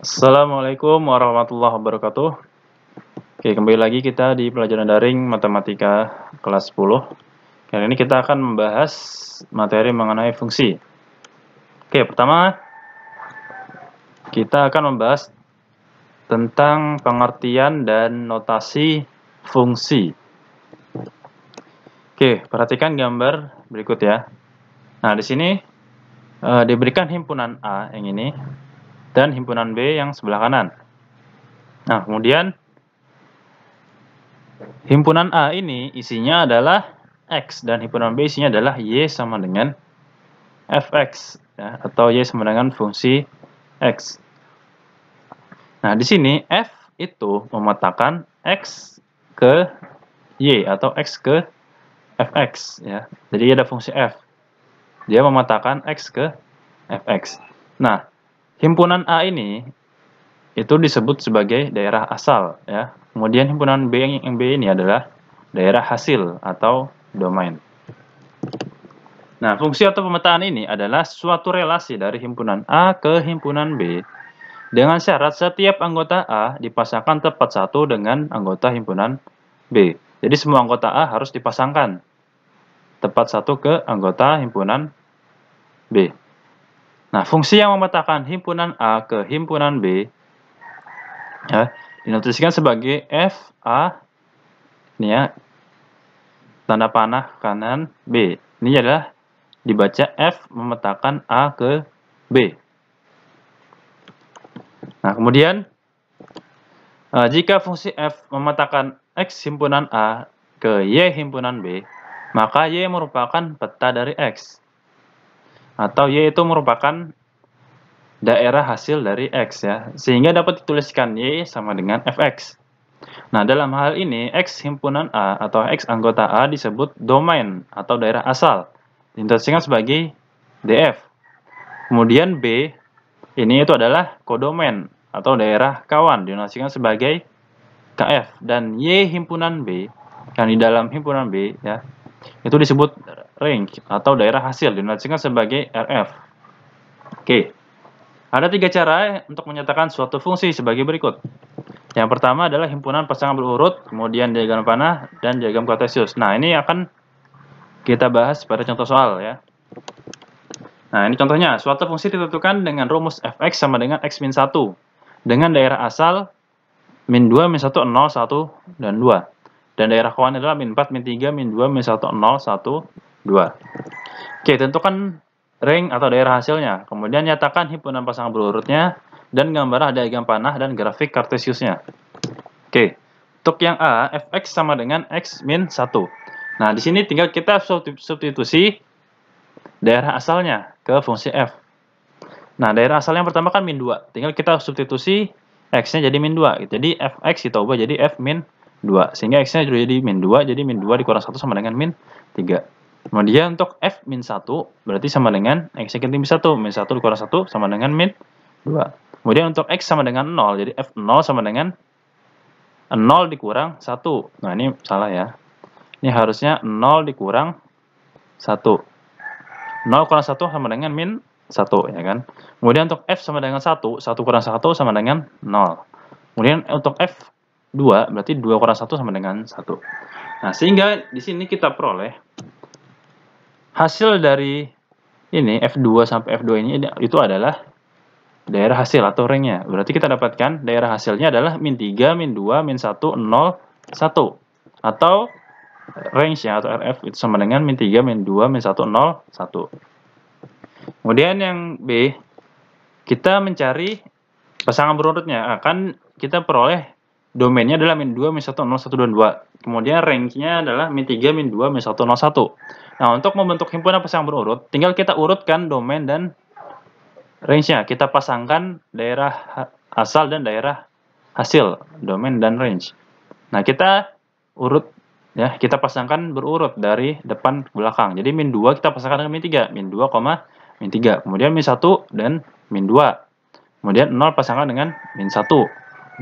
Assalamualaikum warahmatullahi wabarakatuh. Oke, kembali lagi kita di pelajaran daring matematika kelas 10. Kali ini kita akan membahas materi mengenai fungsi. Oke, pertama kita akan membahas tentang pengertian dan notasi fungsi. Oke, perhatikan gambar berikut ya. Nah, di sini diberikan himpunan A yang ini dan himpunan B yang sebelah kanan. Nah, kemudian himpunan A ini isinya adalah X dan himpunan B isinya adalah Y sama dengan Fx ya, atau Y sama dengan fungsi X. Nah, di sini F itu memetakan X ke Y atau X ke Fx ya. Jadi ada fungsi F. Dia memetakan X ke Fx. Nah, himpunan A ini itu disebut sebagai daerah asal ya. Kemudian himpunan B yang B ini adalah daerah hasil atau domain. Nah, fungsi atau pemetaan ini adalah suatu relasi dari himpunan A ke himpunan B dengan syarat setiap anggota A dipasangkan tepat satu dengan anggota himpunan B. Jadi semua anggota A harus dipasangkan tepat satu ke anggota himpunan B. Nah, fungsi yang memetakan himpunan A ke himpunan B ya, dinotiskan sebagai FA, ini ya, tanda panah kanan B. Ini adalah dibaca F memetakan A ke B. Nah, kemudian jika fungsi F memetakan X himpunan A ke Y himpunan B, maka Y merupakan peta dari X. Atau Y itu merupakan daerah hasil dari X ya, sehingga dapat dituliskan Y sama dengan Fx. Nah, dalam hal ini X himpunan A atau X anggota A disebut domain atau daerah asal, dinotiskan sebagai DF. Kemudian B ini itu adalah kodomain atau daerah kawan, dinotiskan sebagai KF. Dan Y himpunan B yang di dalam himpunan B ya, itu disebut range atau daerah hasil, dinotiskan sebagai RF. Oke. Ada 3 cara untuk menyatakan suatu fungsi sebagai berikut. Yang pertama adalah himpunan pasangan berurut, kemudian diagram panah, dan diagram kartesius. Nah, ini akan kita bahas pada contoh soal ya. Nah, ini contohnya. Suatu fungsi ditentukan dengan rumus Fx sama dengan X min 1. Dengan daerah asal min 2, min 1, 0, 1, dan 2. Dan daerah kawan adalah min 4, min 3, min 2, min 1, 0, 1, 2. Oke, tentukan ring atau daerah hasilnya. Kemudian nyatakan himpunan pasangan berurutnya dan gambarlah diagram panah dan grafik kartesiusnya. Oke, untuk yang A, Fx sama dengan X min 1. Nah, di sini tinggal kita substitusi daerah asalnya ke fungsi F. Nah, daerah asalnya yang pertama kan min 2. Tinggal kita substitusi X-nya jadi min 2. Jadi Fx kita ubah jadi F min 2. Sehingga X-nya jadi min 2. Jadi min 2 dikurang 1 sama dengan min 3. Kemudian untuk F min 1 berarti sama dengan X yang min 1. Min 1 dikurang 1 sama dengan min 2. Kemudian untuk X sama dengan 0. Jadi F0 sama dengan 0 dikurang 1. Nah, ini salah ya. Ini harusnya 0 dikurang 1. 0 kurang 1 sama dengan min 1 ya kan. Kemudian untuk F sama dengan 1. 1 kurang 1 sama dengan 0. Kemudian untuk F2 berarti 2 kurang 1 sama dengan 1. Nah, sehingga di sini kita peroleh hasil dari ini F2 sampai F2 ini itu adalah daerah hasil atau ringnya. Berarti kita dapatkan daerah hasilnya adalah min 3, min 2, min 1, 0, 1. Atau range-nya atau RF itu sama dengan min 3, min 2, min 1, 0, 1. Kemudian yang B, kita mencari pasangan berurutnya. Akan kita peroleh domainnya adalah min 2, min 1, 0, 1, dan 2. Kemudian range-nya adalah min 3, min 2, min 1, 0, 1. Nah, untuk membentuk himpunan pasangan berurut, tinggal kita urutkan domain dan range-nya. Kita pasangkan daerah asal dan daerah hasil, domain dan range. Nah, kita urut ya, kita pasangkan berurut dari depan ke belakang. Jadi min 2 kita pasangkan dengan min 3, min 2, min 3. Kemudian min 1 dan min 2. Kemudian 0 pasangkan dengan min 1.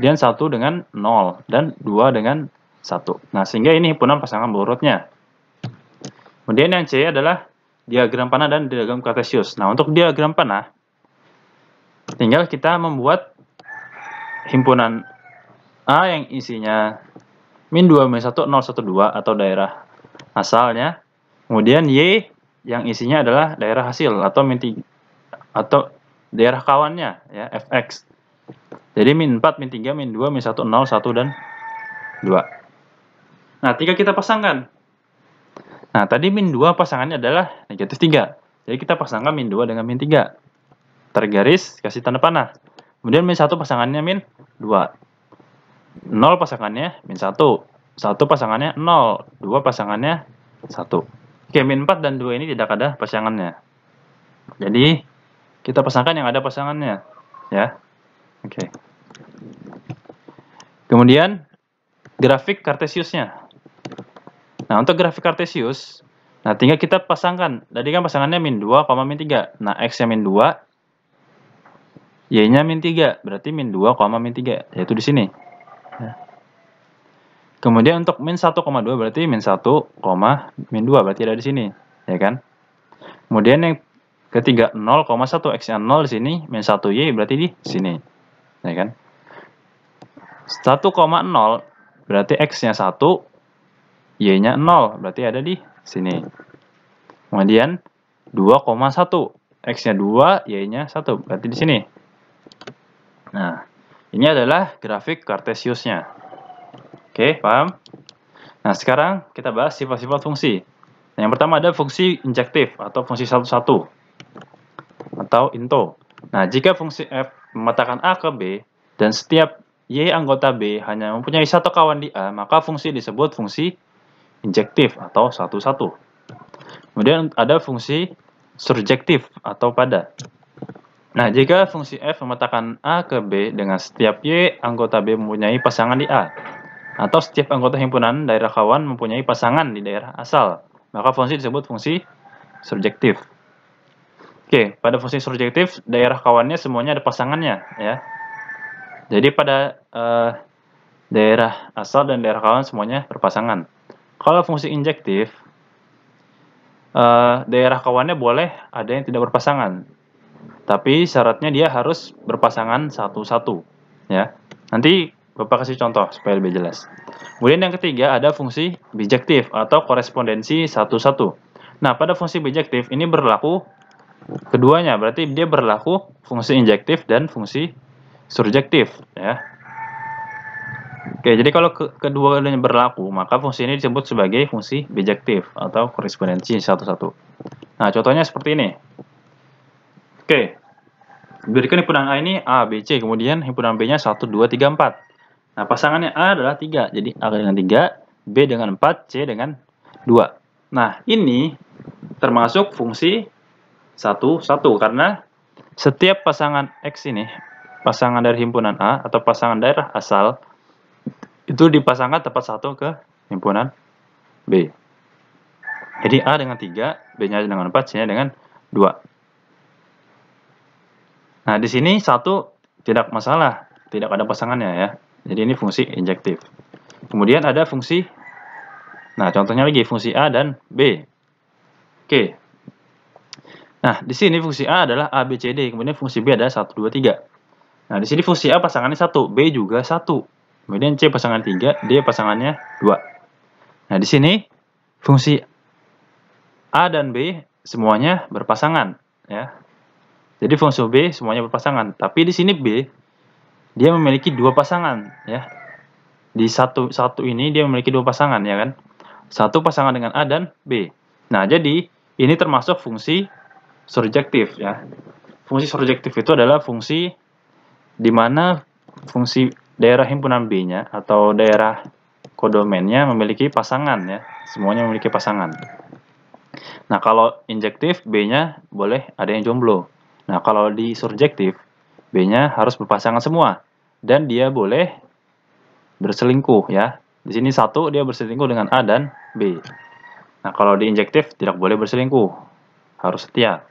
Kemudian 1 dengan 0 dan 2 dengan 1. Nah, sehingga ini himpunan pasangan berurutnya. Kemudian yang C adalah diagram panah dan diagram kartesius. Nah, untuk diagram panah tinggal kita membuat himpunan A yang isinya min 2, min 1, 0, 1, 2 atau daerah asalnya. Kemudian Y yang isinya adalah daerah hasil atau min 3 atau daerah kawannya ya, fx. Jadi min 4, min 3, min 2, min 1, 0, 1 dan 2. Nah, 3 kita pasangkan. Nah, tadi min 2 pasangannya adalah negatif 3. Jadi kita pasangkan min 2 dengan min 3. Tarik garis, kasih tanda panah. Kemudian min 1 pasangannya min 2. 0 pasangannya min 1. 1 pasangannya 0. 2 pasangannya 1. Oke, min 4 dan 2 ini tidak ada pasangannya. Jadi, kita pasangkan yang ada pasangannya. Ya. Oke. Kemudian, grafik Kartesiusnya. Nah, untuk grafik Kartesius, nah tinggal kita pasangkan. Tadi kan pasangannya min 2, min 3. Nah, X-nya min 2, Y-nya min 3. Berarti min 2, min 3. Yaitu di sini. Ya. Kemudian untuk min 1,2 berarti min 1, min 2. Berarti ada di sini. Ya kan? Kemudian yang ketiga 0,1. X-nya 0 di sini. Min 1Y berarti di sini. Ya kan? 1,0 berarti X-nya 1. Y-nya 0, berarti ada di sini. Kemudian 2,1. X-nya 2, Y-nya 1, berarti di sini. Nah, ini adalah grafik Kartesiusnya. Oke, paham? Nah, sekarang kita bahas sifat-sifat fungsi. Nah, yang pertama ada fungsi injektif atau fungsi satu-satu atau into. Nah, jika fungsi f memetakan A ke B dan setiap Y anggota B hanya mempunyai satu kawan di A, maka fungsi disebut fungsi injektif atau satu-satu. Kemudian ada fungsi surjektif atau pada. Nah, jika fungsi f memetakan A ke B dengan setiap Y anggota B mempunyai pasangan di A, atau setiap anggota himpunan daerah kawan mempunyai pasangan di daerah asal, maka fungsi disebut fungsi surjektif. Oke, pada fungsi surjektif, daerah kawannya semuanya ada pasangannya, ya. Jadi pada daerah asal dan daerah kawan semuanya berpasangan. Kalau fungsi injektif, daerah kawannya boleh ada yang tidak berpasangan. Tapi syaratnya dia harus berpasangan satu-satu. Ya. Nanti Bapak kasih contoh supaya lebih jelas. Kemudian yang ketiga ada fungsi bijektif atau korespondensi satu-satu. Nah, pada fungsi bijektif ini berlaku keduanya. Berarti dia berlaku fungsi injektif dan fungsi surjektif. Ya. Oke, jadi kalau keduanya berlaku, maka fungsi ini disebut sebagai fungsi bijektif atau korespondensi satu-satu. Nah, contohnya seperti ini. Oke, berikan himpunan A ini A, B, C, kemudian himpunan B-nya 1, 2, 3, 4. Nah, pasangannya A adalah 3, jadi A dengan 3, B dengan 4, C dengan 2. Nah, ini termasuk fungsi satu-satu, karena setiap pasangan X ini, pasangan dari himpunan A atau pasangan daerah asal, itu dipasangkan tepat satu ke himpunan B. Jadi A dengan 3, B-nya dengan 4, C-nya dengan 2. Nah, di sini 1 tidak masalah, tidak ada pasangannya ya. Jadi ini fungsi injektif. Kemudian ada fungsi, nah contohnya lagi fungsi A dan B. Oke. Nah, di sini fungsi A adalah A, B, C, D. Kemudian fungsi B adalah 1, 2, 3. Nah, di sini fungsi A pasangannya 1, B juga 1. Kemudian C pasangan 3, D pasangannya 2. Nah, di sini fungsi A dan B semuanya berpasangan, ya. Jadi fungsi B semuanya berpasangan. Tapi di sini B dia memiliki dua pasangan, ya. Di satu ini dia memiliki dua pasangan, ya kan? Satu pasangan dengan A dan B. Nah, jadi ini termasuk fungsi surjektif, ya. Fungsi surjektif itu adalah fungsi di mana fungsi daerah himpunan B-nya atau daerah kodomennya memiliki pasangan, ya. Semuanya memiliki pasangan. Nah, kalau injektif B-nya boleh ada yang jomblo. Nah, kalau di surjektif B-nya harus berpasangan semua dan dia boleh berselingkuh, ya. Di sini 1 dia berselingkuh dengan A dan B. Nah, kalau di injektif tidak boleh berselingkuh. Harus setia.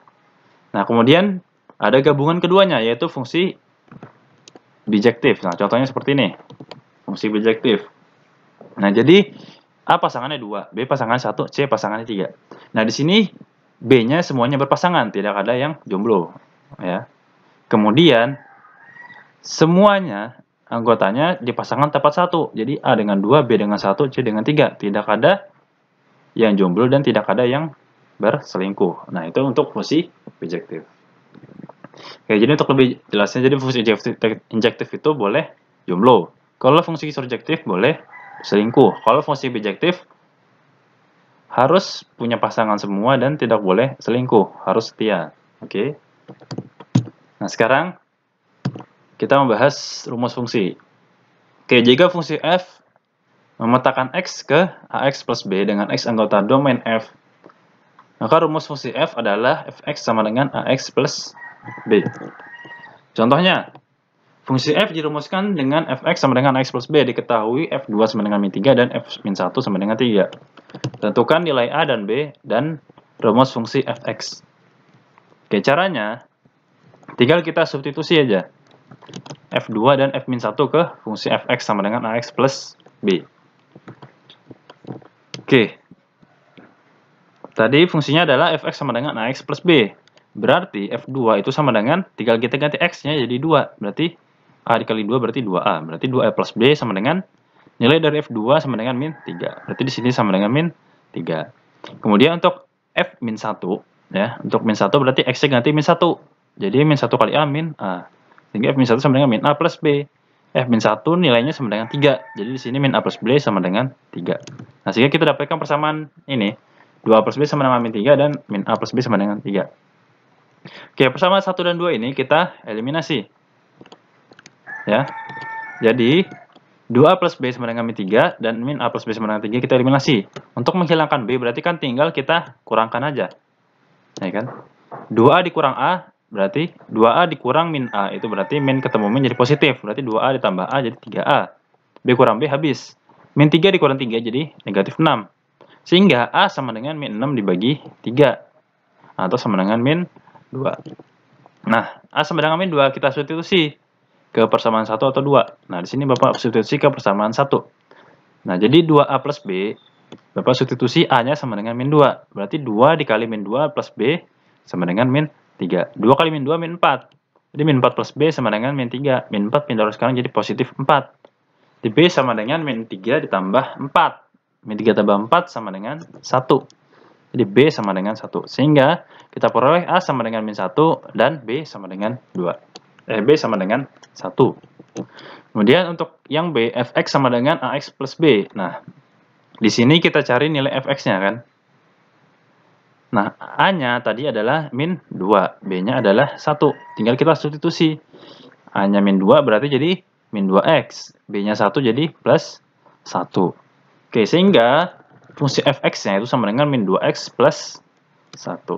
Nah, kemudian ada gabungan keduanya yaitu fungsi bijektif. Nah, contohnya seperti ini. Fungsi bijektif. Nah, jadi A pasangannya 2, B pasangannya 1, C pasangannya 3. Nah, di sini B-nya semuanya berpasangan, tidak ada yang jomblo, ya. Kemudian semuanya anggotanya dipasangkan tepat satu. Jadi A dengan 2, B dengan 1, C dengan 3. Tidak ada yang jomblo dan tidak ada yang berselingkuh. Nah, itu untuk fungsi bijektif. Oke, jadi untuk lebih jelasnya, jadi fungsi injektif itu boleh jomblo. Kalau fungsi surjektif boleh selingkuh. Kalau fungsi bijektif harus punya pasangan semua dan tidak boleh selingkuh, harus setia. Oke. Nah, sekarang kita membahas rumus fungsi. Oke, jika fungsi f memetakan x ke ax plus b dengan x anggota domain f, maka rumus fungsi f adalah fx sama dengan ax plus b. Contohnya, fungsi f dirumuskan dengan fx sama dengan ax plus b, diketahui f2 sama dengan min 3 dan f-1 sama dengan 3. Tentukan nilai a dan b dan rumus fungsi fx. Oke, caranya tinggal kita substitusi aja f2 dan f-1 ke fungsi fx sama dengan ax plus b. Oke. Tadi fungsinya adalah fx sama dengan ax plus b. Berarti f2 itu sama dengan, tinggal kita ganti x-nya jadi 2. Berarti a dikali 2 berarti 2a. Berarti 2a plus b sama dengan nilai dari f2 sama dengan min 3. Berarti di sini sama dengan min 3. Kemudian untuk f-1 ya, untuk min 1 berarti x-nya ganti min 1. Jadi min 1 kali a min a. Sehingga f-1 sama dengan min a plus b. F-1 nilainya sama dengan 3. Jadi di sini min a plus b sama dengan 3. Nah, sehingga kita dapatkan persamaan ini. 2a plus b sama dengan min 3 dan min a plus b sama dengan 3. Oke, persamaan 1 dan 2 ini kita eliminasi. Ya. Jadi 2a plus b sama dengan min 3 dan min a plus b sama dengan 3 kita eliminasi. Untuk menghilangkan b berarti kan tinggal kita kurangkan aja. Ya kan? 2a dikurang a berarti 2a dikurang min a, itu berarti min ketemu min jadi positif. Berarti 2a ditambah a jadi 3a. B kurang b habis. Min 3 dikurang 3 jadi negatif 6. Sehingga a sama dengan min 6 dibagi 3. Atau sama dengan min 2. Nah, a sama dengan min 2 kita substitusi ke persamaan 1 atau 2. Nah, di sini Bapak substitusi ke persamaan 1. Nah, jadi 2a plus b, Bapak substitusi a-nya sama dengan min 2. Berarti 2 dikali min 2 plus b sama dengan min 3. 2 kali min 2 min 4. Jadi min 4 plus b sama dengan min 3. Min 4 pindah sekarang jadi positif 4. Di b sama dengan min 3 ditambah 4. Min 3 tambah 4 sama dengan 1. Jadi b sama dengan 1. Sehingga kita peroleh a sama dengan min 1 dan b sama dengan 2. B sama dengan 1. Kemudian untuk yang b, fx sama dengan ax plus b. Nah, di sini kita cari nilai fx-nya kan. Nah, a-nya tadi adalah min 2, b-nya adalah 1. Tinggal kita substitusi. A-nya min 2 berarti jadi min 2x. B-nya 1 jadi plus 1. Oke, sehingga fungsi fx-nya itu sama dengan min 2x plus 1.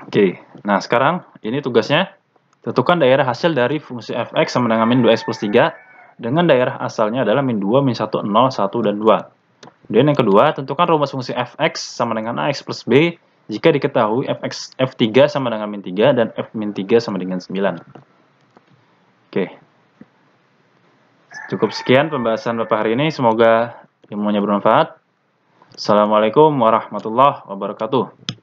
Oke, nah sekarang ini tugasnya. Tentukan daerah hasil dari fungsi fx sama dengan min 2x plus 3 dengan daerah asalnya adalah min 2, min 1, 0, 1, dan 2. Kemudian yang kedua, tentukan rumus fungsi fx sama dengan ax plus b jika diketahui f3 sama dengan min 3 dan f-3 sama dengan 9. Oke. Cukup sekian pembahasan Bapak hari ini. Semoga ilmunya bermanfaat. Assalamualaikum warahmatullahi wabarakatuh.